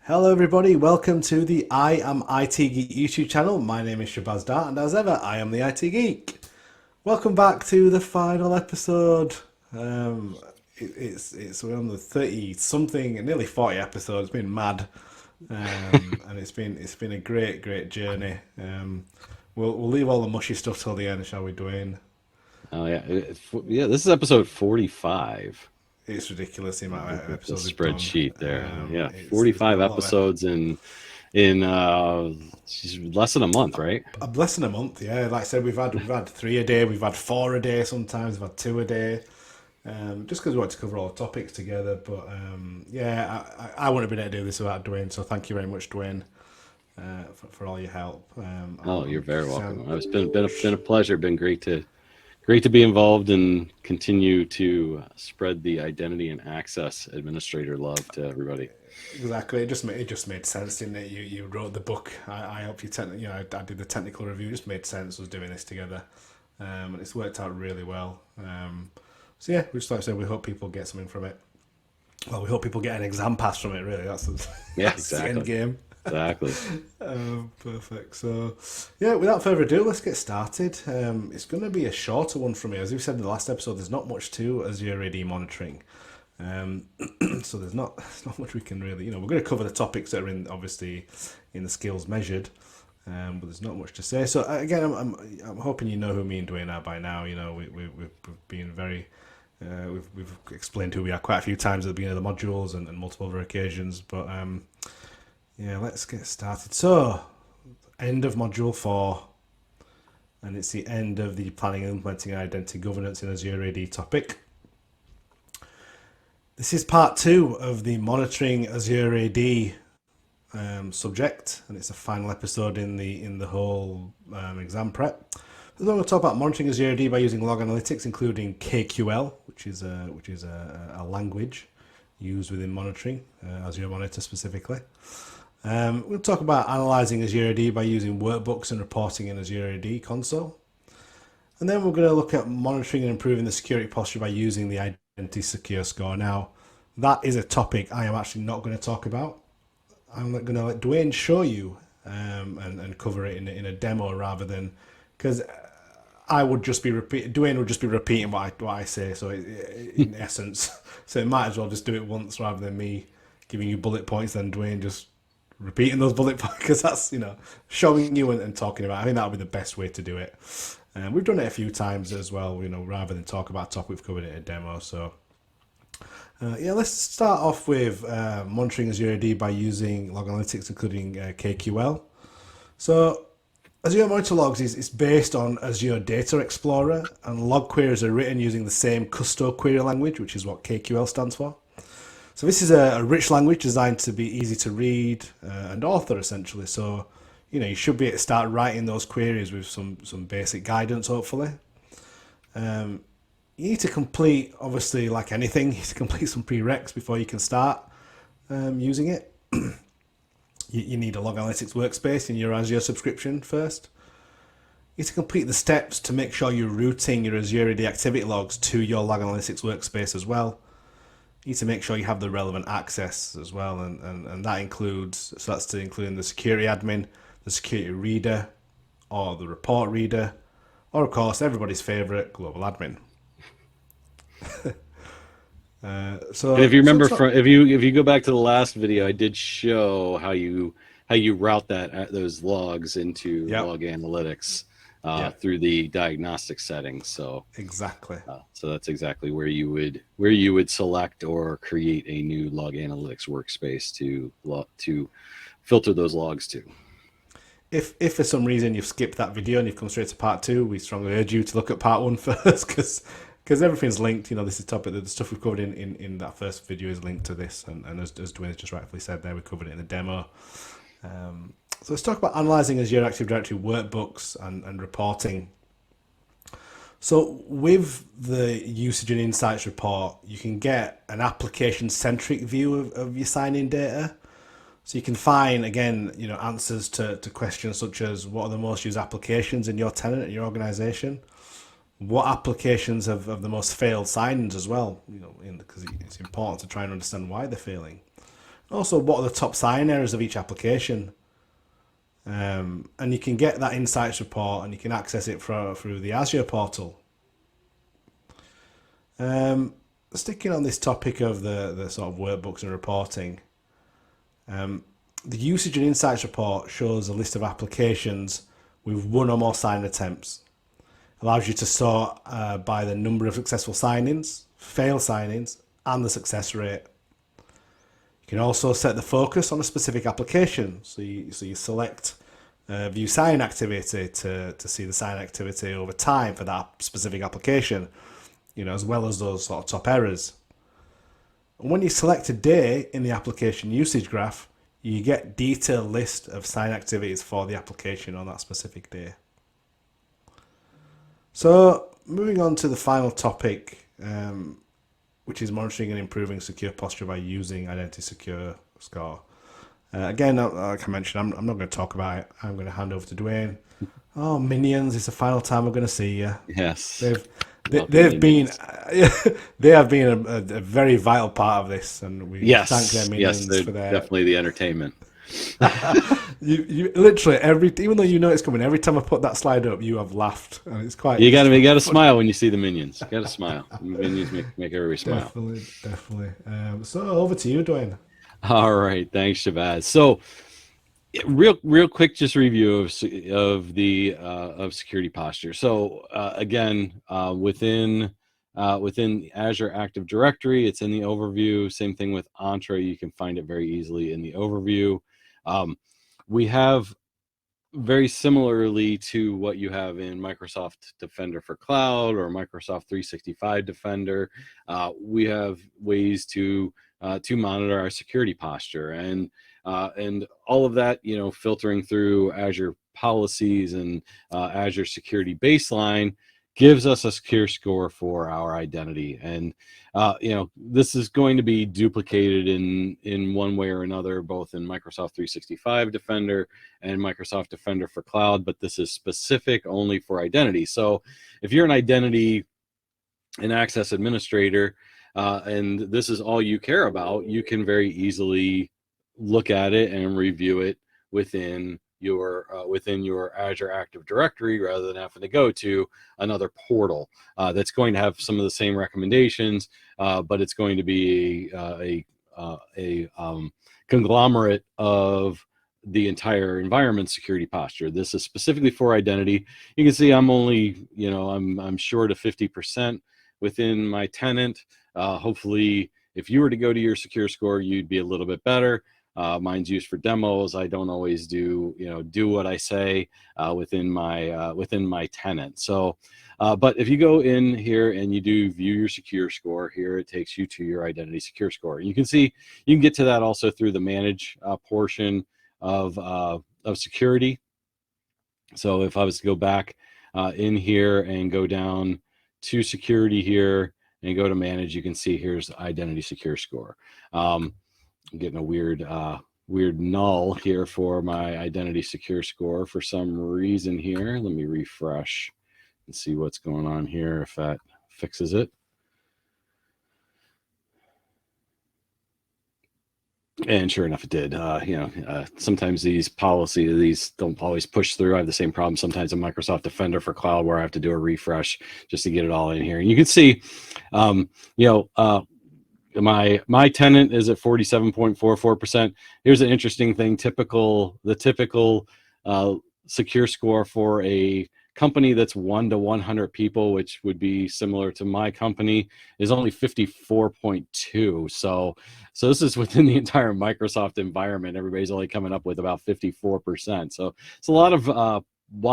Hello everybody, welcome to the I Am IT Geek YouTube channel. My name is Shabaz, and as ever, I am the IT Geek. Welcome back to the final episode. It's we're on the 30 something, nearly 40 episodes. It's been mad, and it's been a great journey. We'll leave all the mushy stuff till the end, shall we, Dwayne? Oh yeah, yeah. This is episode 45. It's ridiculous the amount of Look at the episodes we've done. spreadsheet there. Yeah, There's been 45 a lot of episodes in less than a month, right? a blessing a month. Yeah, like I said, we've had three a day, we've had four a day, sometimes we've had two a day. Just because we want to cover all the topics together. But yeah, I wouldn't have been able to do this without Dwayne. So thank you very much, Dwayne, for all your help. Oh, you're very Sound, welcome. It's been a pleasure. Been great to be involved and continue to spread the identity and access administrator love to everybody. exactly. It just made sense, didn't it? You wrote the book. I helped you. I did the technical review. It just made sense us doing this together, and it's worked out really well. So yeah, we just like I said, we hope people get something from it. Well, we hope people get an exam pass from it. Really, Yeah, that's the end exactly, game. exactly. Perfect. So, yeah, without further ado, let's get started. It's going to be a shorter one for me. As we said in the last episode, there's not much to Azure AD monitoring. Um, so there's not much we can really, we're going to cover the topics that are obviously in the skills measured, but there's not much to say. So again, I'm hoping you know who me and Dwayne are by now. We've been very, we've explained who we are quite a few times at the beginning of the modules and multiple other occasions, but yeah, let's get started. So, end of module 4, and it's the end of the planning and implementing identity governance in Azure AD topic. This is part 2 of the monitoring Azure AD subject, and it's the final episode in the whole exam prep. So I'm going to talk about monitoring Azure AD by using log analytics, including KQL, which is a language used within monitoring, Azure Monitor specifically. We'll talk about analyzing Azure AD by using workbooks and reporting in Azure AD console. And then we're going to look at monitoring and improving the security posture by using the Identity Secure Score. Now, that is a topic I am actually not going to talk about. I'm going to let Dwayne show you and cover it in a demo rather than, because I would just be Dwayne would just be repeating what I say. So in essence, so it might as well just do it once rather than me giving you bullet points, then Dwayne just repeating those bullet points, because that's showing you and talking about. I think that would be the best way to do it. We've done it a few times as well. Rather than talk about a topic, we've covered it in a demo. So yeah, let's start off with monitoring Azure AD by using log analytics, including KQL. So Azure Monitor Logs is based on Azure Data Explorer, and log queries are written using the same Custo query language, which is what KQL stands for. So this is a rich language designed to be easy to read and author, essentially. So, you should be able to start writing those queries with some basic guidance, hopefully. You need to complete, obviously, like anything, you need to complete some prereqs before you can start using it. You need a log analytics workspace in your Azure subscription first. You need to complete the steps to make sure you're routing your Azure AD activity logs to your log analytics workspace as well. You need to make sure you have the relevant access as well, and that includes, so that's to including the security admin, the security reader, or the report reader, or of course everybody's favorite global admin. And if you So remember it's not. from if you go back to the last video, I did show how you route those logs into Yep. log analytics Yep. through the diagnostic settings. Exactly. So that's exactly where you would select or create a new log analytics workspace to filter those logs to. If for some reason you've skipped that video and you've come straight to part 2, we strongly urge you to look at part 1 first, because everything's linked. This is topic, the stuff we've covered in that first video is linked to this, and as Dwayne just rightfully said there, we covered it in the demo. So let's talk about analyzing Azure Active Directory workbooks and reporting. So with the usage and insights report, you can get an application-centric view of your sign-in data. So you can find, again, answers to questions such as what are the most used applications in your tenant and your organization? What applications have the most failed sign-ins as well? Because it's important to try and understand why they're failing. Also, what are the top sign errors of each application? And you can get that insights report and you can access it through the Azure portal. Sticking on this topic of the sort of workbooks and reporting, the usage and insights report shows a list of applications with one or more sign attempts. Allows you to sort by the number of successful sign-ins, failed sign-ins, and the success rate. You can also set the focus on a specific application. So you select view sign activity to see the sign activity over time for that specific application, as well as those sort of top errors. And when you select a day in the application usage graph, you get detailed list of sign activities for the application on that specific day. So moving on to the final topic, which is monitoring and improving secure posture by using Identity Secure Score. Again, like I mentioned, I'm not going to talk about it. I'm going to hand over to Dwayne. Oh, minions! It's the final time we're going to see you. Yes. They've been they have been a very vital part of this, and we thank their minions for their definitely the entertainment. you literally even though you know it's coming, every time I put that slide up, you have laughed, and it's quite. You got to smile when you see the minions. You got to smile. The minions make everybody smile. Definitely. So over to you, Dwayne. All right, thanks, Shabaz. So, real quick, just review of security posture. So again, within Azure Active Directory, it's in the overview. Same thing with Entra. You can find it very easily in the overview. We have, very similarly to what you have in Microsoft Defender for Cloud or Microsoft 365 Defender, we have ways to monitor our security posture, and all of that, filtering through Azure policies and Azure Security Baseline gives us a secure score for our identity. And this is going to be duplicated in one way or another, both in Microsoft 365 Defender and Microsoft Defender for Cloud, but this is specific only for identity. So if you're an identity and access administrator, and this is all you care about, you can very easily look at it and review it within your Azure Active Directory, rather than having to go to another portal that's going to have some of the same recommendations, but it's going to be a conglomerate of the entire environment security posture. This is specifically for identity. You can see I'm only, I'm short of 50% within my tenant. Hopefully, if you were to go to your secure score, you'd be a little bit better. Mine's used for demos. I don't always do what I say within my tenant. So, but if you go in here and you do view your secure score here, it takes you to your identity secure score. You can see you can get to that also through the manage portion of security. So if I was to go back in here and go down to security here and go to manage, you can see here's identity secure score. I'm getting a weird null here for my identity secure score for some reason here. Let me refresh and see what's going on here, if that fixes it. And sure enough, it did. Sometimes these don't always push through. I have the same problem sometimes in Microsoft Defender for Cloud, where I have to do a refresh just to get it all in here. And you can see, my tenant is at 47.44%. Here's an interesting thing. The typical secure score for a company that's 1 to 100 people, which would be similar to my company, is only 54.2. So this is within the entire Microsoft environment. Everybody's only coming up with about 54%. So it's a lot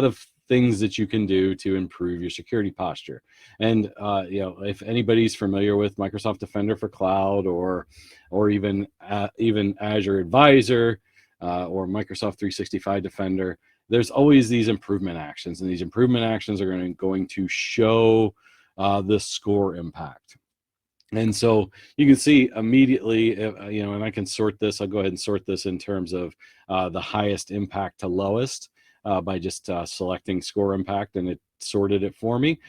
of things that you can do to improve your security posture. And if anybody's familiar with Microsoft Defender for Cloud or even Azure Advisor or Microsoft 365 Defender, there's always these improvement actions, and these improvement actions are going to show the score impact. And so you can see immediately, and I can sort this. I'll go ahead and sort this in terms of the highest impact to lowest by just selecting score impact, and it sorted it for me.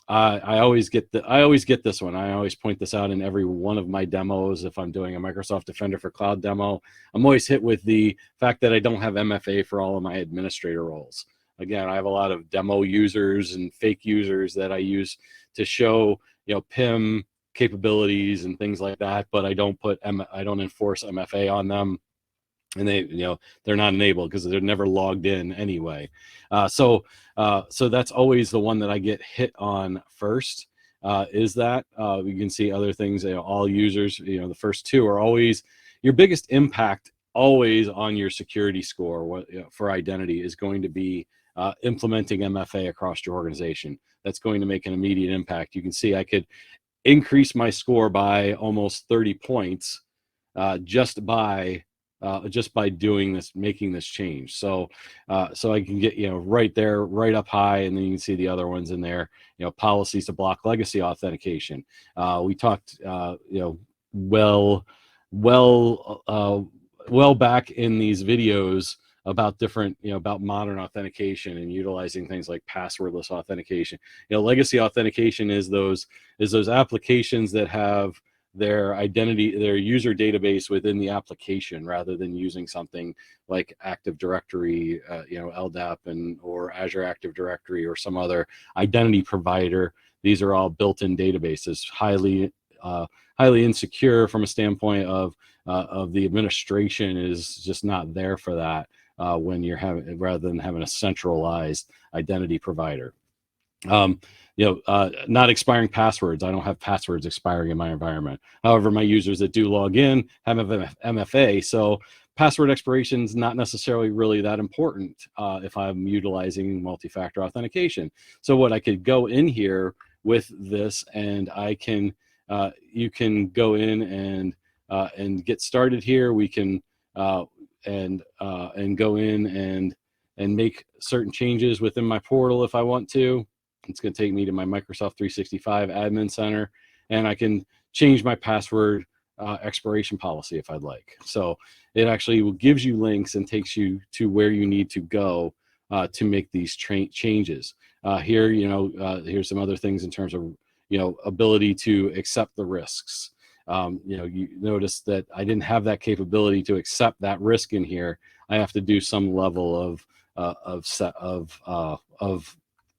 I always get this one. I always point this out in every one of my demos. If I'm doing a Microsoft Defender for Cloud demo, I'm always hit with the fact that I don't have MFA for all of my administrator roles. Again, I have a lot of demo users and fake users that I use to show, PIM capabilities and things like that, but I don't enforce MFA on them, and they're not enabled because they're never logged in anyway. So that's always the one that I get hit on first. Is that you can see other things, all users, the first two are always your biggest impact, always on your security score. For identity is going to be implementing MFA across your organization. That's going to make an immediate impact. You can see I could increase my score by almost 30 points just by doing this, making this change. So I can get, right there, right up high, and then you can see the other ones in there, policies to block legacy authentication. We talked, well back in these videos about different, about modern authentication and utilizing things like passwordless authentication. Legacy authentication is those applications that have their identity, their user database within the application, rather than using something like Active Directory, LDAP or Azure Active Directory or some other identity provider. These are all built-in databases, highly insecure from a standpoint of the administration is just not there for that when you're rather than having a centralized identity provider. Not expiring passwords. I don't have passwords expiring in my environment. However, my users that do log in have MFA, so password expiration is not necessarily really that important if I'm utilizing multi-factor authentication. So what I could go in here with this, and I can, you can go in and get started here. We can and go in and make certain changes within my portal if I want to. It's going to take me to my Microsoft 365 Admin Center, and I can change my password expiration policy if I'd like. So it actually gives you links and takes you to where you need to go to make these changes. Here, here's some other things in terms of, ability to accept the risks. You notice that I didn't have that capability to accept that risk in here. I have to do some level of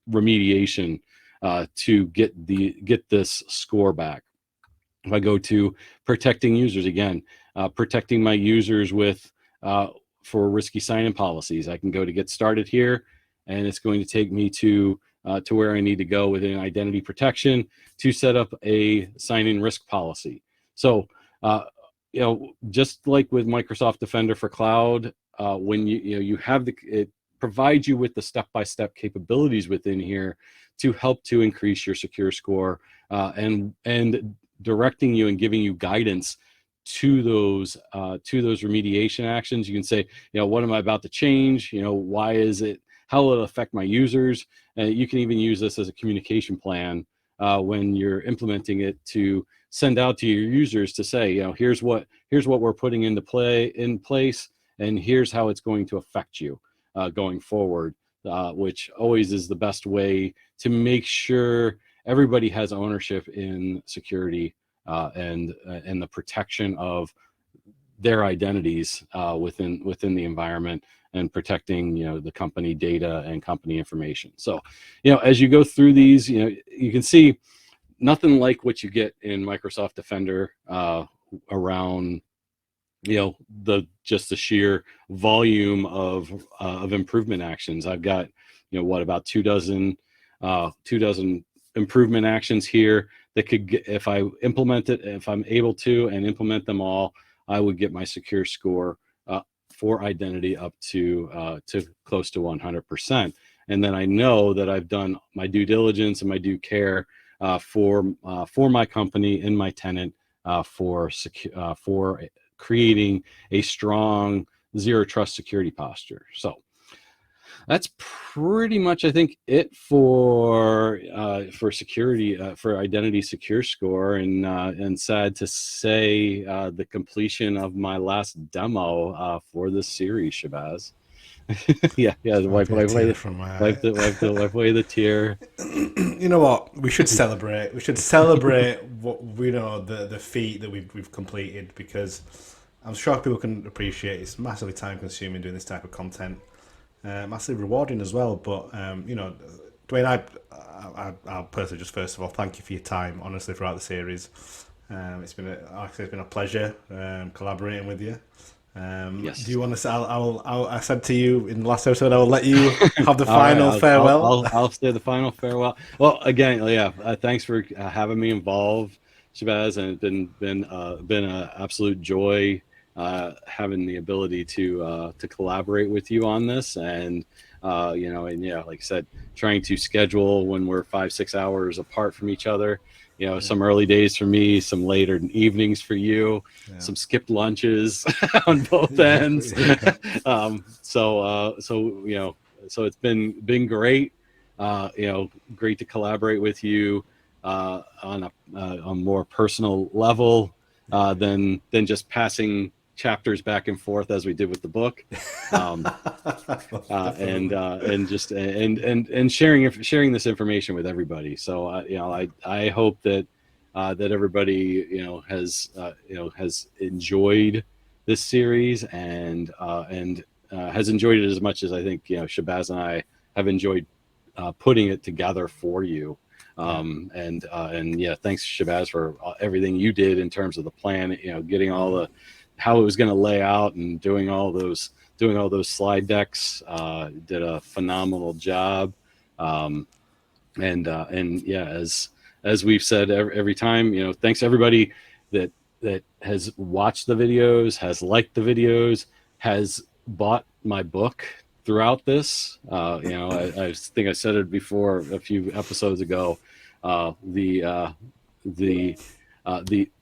remediation to get this score back. If I go to protecting users, again, protecting my users with for risky sign-in policies, I can go to get started here, and it's going to take me to where I need to go within identity protection to set up a sign-in risk policy. So just like with Microsoft Defender for Cloud, when you have it provides you with the step-by-step capabilities within here to help to increase your secure score and directing you and giving you guidance to those remediation actions. You can say, what am I about to change? Why is it? How will it affect my users? And you can even use this as a communication plan when you're implementing it, to send out to your users to say, here's what we're putting in place, and here's how it's going to affect you going forward, which always is the best way to make sure everybody has ownership in security and the protection of their identities within the environment, and protecting the company data and company information. So as you go through these, you can see nothing like what you get in Microsoft Defender around just the sheer volume of improvement actions. I've got about 24 improvement actions here that could get, if I implement it, if I'm able to and implement them all, I would get my secure score for identity up to close to 100%. And then I know that I've done my due diligence and my due care for my company and my tenant for creating a strong zero trust security posture. So that's pretty much, I think, it for security, for identity secure score. And sad to say, the completion of my last demo for this series, Shabaz. Yeah, yeah. Might be a tear from my eye. Wipe away the tear. You know what? We should celebrate. We should celebrate what we know the feat that we've completed, because I'm sure people can appreciate it's massively time consuming doing this type of content, massively rewarding as well. But Dwayne, I'll personally just first of all thank you for your time, honestly, throughout the series. Like I said, it's been a pleasure collaborating with you. Do Yes. you want to say? I said to you in the last episode, I will let you have the All right, final farewell. I'll say the final farewell. Well, again, yeah, thanks for having me involved, Shabazz, and it's been an absolute joy having the ability to collaborate with you on this, and and yeah, like I said, trying to schedule when we're 5-6 hours apart from each other. Some early days for me, some later evenings for you, Yeah. some skipped lunches on both ends. Yeah. So it's been great. Great to collaborate with you on a more personal level than just passing chapters back and forth as we did with the book. And sharing this information with everybody. So I hope that everybody has enjoyed this series and has enjoyed it as much as I think Shabazz and I have enjoyed putting it together for you. And yeah, thanks Shabazz for everything you did in terms of the plan. Getting all the how it was going to lay out and doing all those slide decks. Did a phenomenal job. And yeah, as we've said every time, thanks everybody that has watched the videos, has liked the videos, has bought my book throughout this. I think I said it before a few episodes ago. The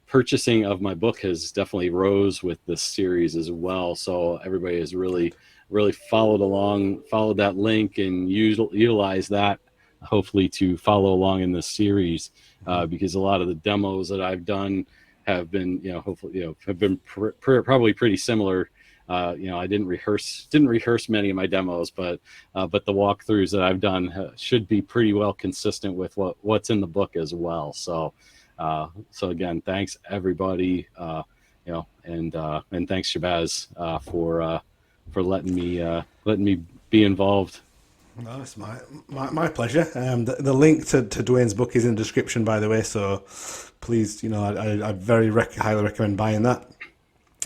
purchasing of my book has definitely rose with this series as well. So everybody has really followed that link and utilized that, hopefully, to follow along in this series, because a lot of the demos that I've done have been, hopefully, have been probably pretty similar. I didn't rehearse many of my demos, but the walkthroughs that I've done should be pretty well consistent with what's in the book as well. So again, thanks everybody, and thanks Shabazz for letting me be involved. No, it's my pleasure. The link to Dwayne's book is in the description, by the way. So please, I very highly recommend buying that.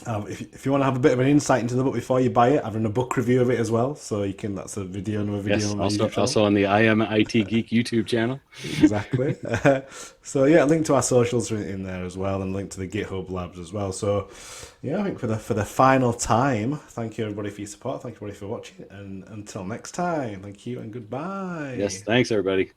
If you want to have a bit of an insight into the book before you buy it, I've done a book review of it as well. So that's a video, another video Yes, on my YouTube channel. also on the Am IT Geek YouTube channel. Exactly. So yeah, link to our socials are in there as well, and link to the GitHub labs as well. So yeah, I think for the final time, thank you everybody for your support. Thank you everybody for watching, and until next time, thank you and goodbye. Yes, thanks everybody.